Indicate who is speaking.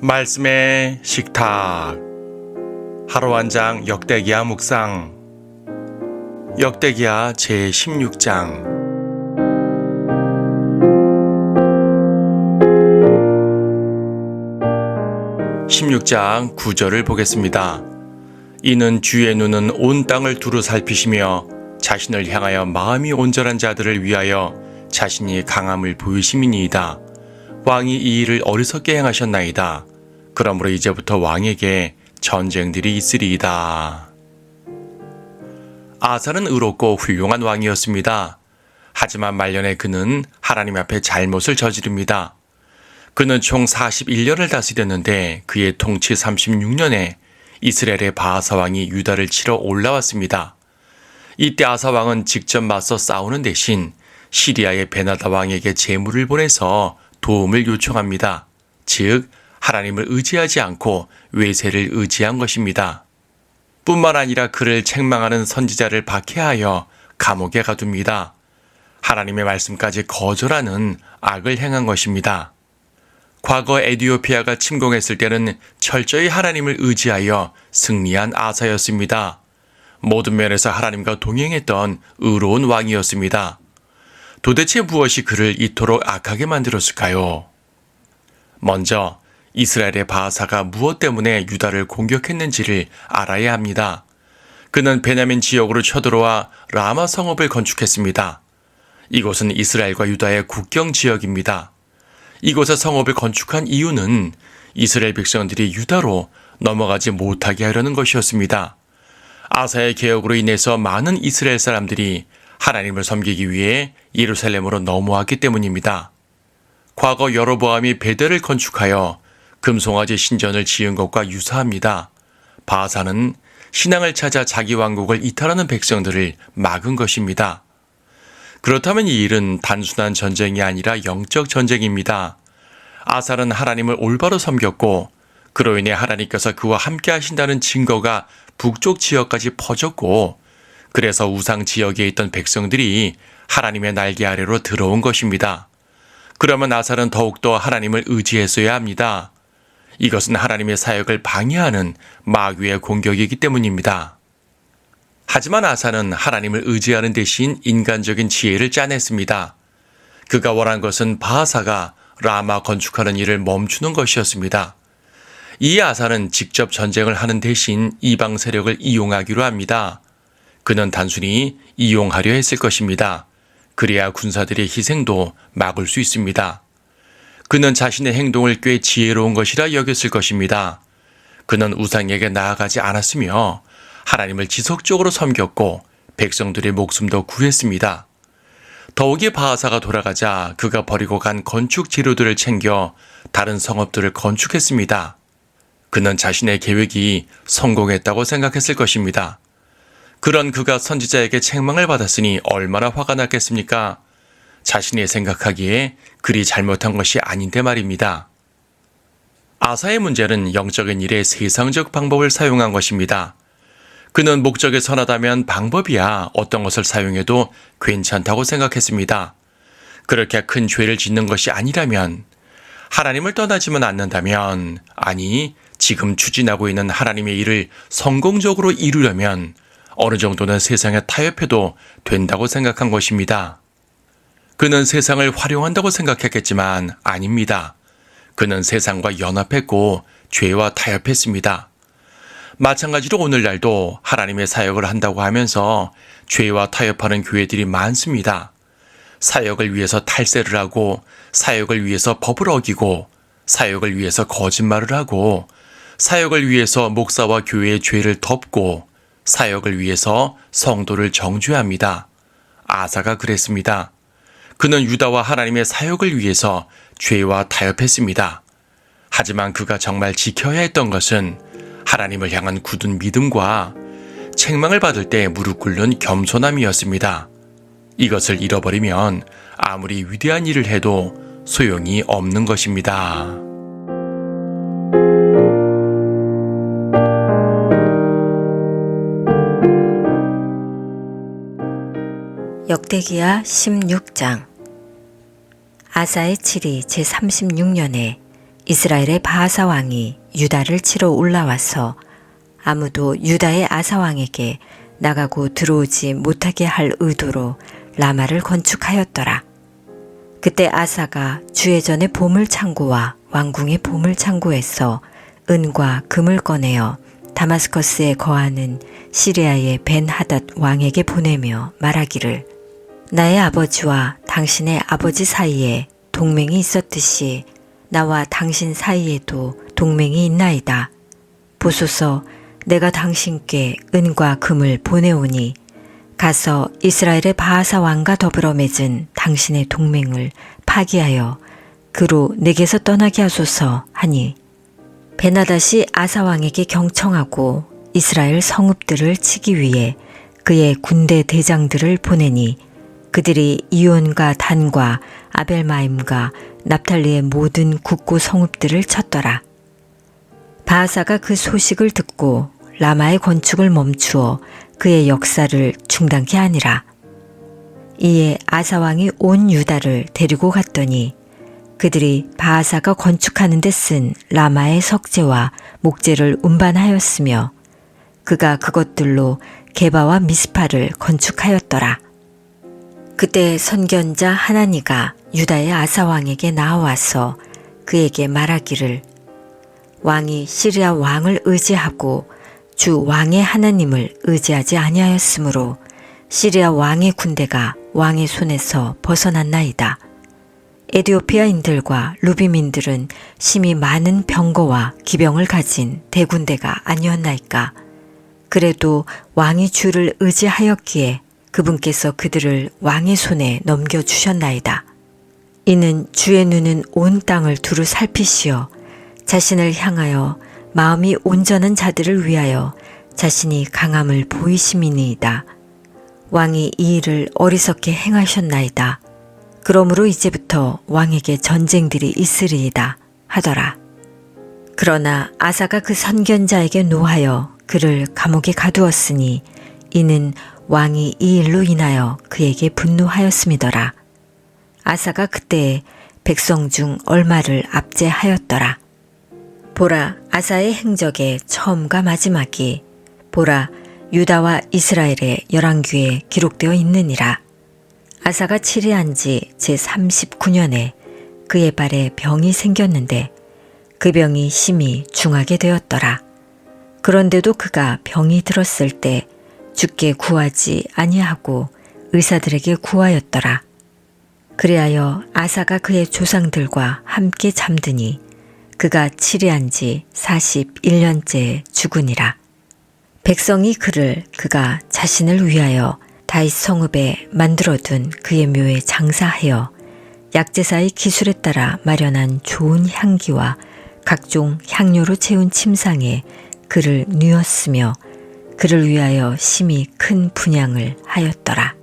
Speaker 1: 말씀의 식탁. 하루 한 장 역대기야 묵상. 역대기야 제16장. 16장 9절을 보겠습니다. 이는 주의 눈은 온 땅을 두루 살피시며 자신을 향하여 마음이 온전한 자들을 위하여 자신이 강함을 보이심이니이다. 왕이 이 일을 어리석게 행하셨나이다. 그러므로 이제부터 왕에게 전쟁들이 있으리이다. 아사는 의롭고 훌륭한 왕이었습니다. 하지만 말년에 그는 하나님 앞에 잘못을 저지릅니다. 그는 총 41년을 다스렸는데 그의 통치 36년에 이스라엘의 바하사 왕이 유다를 치러 올라왔습니다. 이때 아사 왕은 직접 맞서 싸우는 대신 시리아의 베나다 왕에게 제물을 보내서 도움을 요청합니다. 즉 하나님을 의지하지 않고 외세를 의지한 것입니다. 뿐만 아니라 그를 책망하는 선지자를 박해하여 감옥에 가둡니다. 하나님의 말씀까지 거절하는 악을 행한 것입니다. 과거 에디오피아가 침공했을 때는 철저히 하나님을 의지하여 승리한 아사였습니다. 모든 면에서 하나님과 동행했던 의로운 왕이었습니다. 도대체 무엇이 그를 이토록 악하게 만들었을까요? 먼저 이스라엘의 바하사가 무엇 때문에 유다를 공격했는지를 알아야 합니다. 그는 베냐민 지역으로 쳐들어와 라마 성읍을 건축했습니다. 이곳은 이스라엘과 유다의 국경 지역입니다. 이곳에 성읍을 건축한 이유는 이스라엘 백성들이 유다로 넘어가지 못하게 하려는 것이었습니다. 아사의 개혁으로 인해서 많은 이스라엘 사람들이 하나님을 섬기기 위해 예루살렘으로 넘어왔기 때문입니다. 과거 여로보암이 베델을 건축하여 금송아지 신전을 지은 것과 유사합니다. 바하사는 신앙을 찾아 자기 왕국을 이탈하는 백성들을 막은 것입니다. 그렇다면 이 일은 단순한 전쟁이 아니라 영적 전쟁입니다. 아사는 하나님을 올바로 섬겼고 그로 인해 하나님께서 그와 함께 하신다는 증거가 북쪽 지역까지 퍼졌고 그래서 우상 지역에 있던 백성들이 하나님의 날개 아래로 들어온 것입니다. 그러면 아사는 더욱더 하나님을 의지했어야 합니다. 이것은 하나님의 사역을 방해하는 마귀의 공격이기 때문입니다. 하지만 아사는 하나님을 의지하는 대신 인간적인 지혜를 짜냈습니다. 그가 원한 것은 바하사가 라마 건축하는 일을 멈추는 것이었습니다. 이 아사는 직접 전쟁을 하는 대신 이방 세력을 이용하기로 합니다. 그는 단순히 이용하려 했을 것입니다. 그래야 군사들의 희생도 막을 수 있습니다. 그는 자신의 행동을 꽤 지혜로운 것이라 여겼을 것입니다. 그는 우상에게 나아가지 않았으며 하나님을 지속적으로 섬겼고 백성들의 목숨도 구했습니다. 더욱이 바하사가 돌아가자 그가 버리고 간 건축 재료들을 챙겨 다른 성읍들을 건축했습니다. 그는 자신의 계획이 성공했다고 생각했을 것입니다. 그런 그가 선지자에게 책망을 받았으니 얼마나 화가 났겠습니까? 자신이 생각하기에 그리 잘못한 것이 아닌데 말입니다. 아사의 문제는 영적인 일에 세상적 방법을 사용한 것입니다. 그는 목적이 선하다면 방법이야 어떤 것을 사용해도 괜찮다고 생각했습니다. 그렇게 큰 죄를 짓는 것이 아니라면, 하나님을 떠나지만 않는다면, 아니 지금 추진하고 있는 하나님의 일을 성공적으로 이루려면 어느 정도는 세상에 타협해도 된다고 생각한 것입니다. 그는 세상을 활용한다고 생각했겠지만 아닙니다. 그는 세상과 연합했고 죄와 타협했습니다. 마찬가지로 오늘날도 하나님의 사역을 한다고 하면서 죄와 타협하는 교회들이 많습니다. 사역을 위해서 탈세를 하고, 사역을 위해서 법을 어기고, 사역을 위해서 거짓말을 하고, 사역을 위해서 목사와 교회의 죄를 덮고, 사역을 위해서 성도를 정죄합니다. 아사가 그랬습니다. 그는 유다와 하나님의 사역을 위해서 죄와 타협했습니다. 하지만 그가 정말 지켜야 했던 것은 하나님을 향한 굳은 믿음과 책망을 받을 때 무릎 꿇는 겸손함이었습니다. 이것을 잃어버리면 아무리 위대한 일을 해도 소용이 없는 것입니다.
Speaker 2: 역대기야 16장. 아사의 칠이 제36년에 이스라엘의 바하사 왕이 유다를 치러 올라와서 아무도 유다의 아사 왕에게 나가고 들어오지 못하게 할 의도로 라마를 건축하였더라. 그때 아사가 주의 전의 보물창고와 왕궁의 보물창고에서 은과 금을 꺼내어 다마스커스에 거하는 시리아의 벤하닷 왕에게 보내며 말하기를 나의 아버지와 당신의 아버지 사이에 동맹이 있었듯이 나와 당신 사이에도 동맹이 있나이다. 보소서 내가 당신께 은과 금을 보내오니 가서 이스라엘의 바하사 왕과 더불어 맺은 당신의 동맹을 파기하여 그로 내게서 떠나게 하소서 하니 베나닷이 아사 왕에게 경청하고 이스라엘 성읍들을 치기 위해 그의 군대 대장들을 보내니 그들이 이온과 단과 아벨마임과 납탈리의 모든 국고 성읍들을 쳤더라. 바하사가 그 소식을 듣고 라마의 건축을 멈추어 그의 역사를 중단케 하니라. 이에 아사 왕이 온 유다를 데리고 갔더니 그들이 바하사가 건축하는 데 쓴 라마의 석재와 목재를 운반하였으며 그가 그것들로 게바와 미스파를 건축하였더라. 그때 선견자 하나니가 유다의 아사 왕에게 나와서 그에게 말하기를 왕이 시리아 왕을 의지하고 주 왕의 하나님을 의지하지 아니하였으므로 시리아 왕의 군대가 왕의 손에서 벗어났나이다. 에디오피아인들과 루비민들은 심히 많은 병거와 기병을 가진 대군대가 아니었나이까. 그래도 왕이 주를 의지하였기에 그분께서 그들을 왕의 손에 넘겨주셨나이다. 이는 주의 눈은 온 땅을 두루 살피시어 자신을 향하여 마음이 온전한 자들을 위하여 자신이 강함을 보이심이니이다. 왕이 이 일을 어리석게 행하셨나이다. 그러므로 이제부터 왕에게 전쟁들이 있으리이다 하더라. 그러나 아사가 그 선견자에게 노하여 그를 감옥에 가두었으니 이는 왕이 이 일로 인하여 그에게 분노하였음이더라. 아사가 그때에 백성 중 얼마를 압제하였더라. 보라, 아사의 행적의 처음과 마지막이 보라, 유다와 이스라엘의 열왕기에 기록되어 있느니라. 아사가 치리한 지 제39년에 그의 발에 병이 생겼는데 그 병이 심히 중하게 되었더라. 그런데도 그가 병이 들었을 때 주께 구하지 아니하고 의사들에게 구하였더라. 그리하여 아사가 그의 조상들과 함께 잠드니 그가 치리한 지 41년째에 죽으니라. 백성이 그를 그가 자신을 위하여 다윗 성읍에 만들어둔 그의 묘에 장사하여 약제사의 기술에 따라 마련한 좋은 향기와 각종 향료로 채운 침상에 그를 뉘었으며 그를 위하여 심히 큰 분향을 하였더라.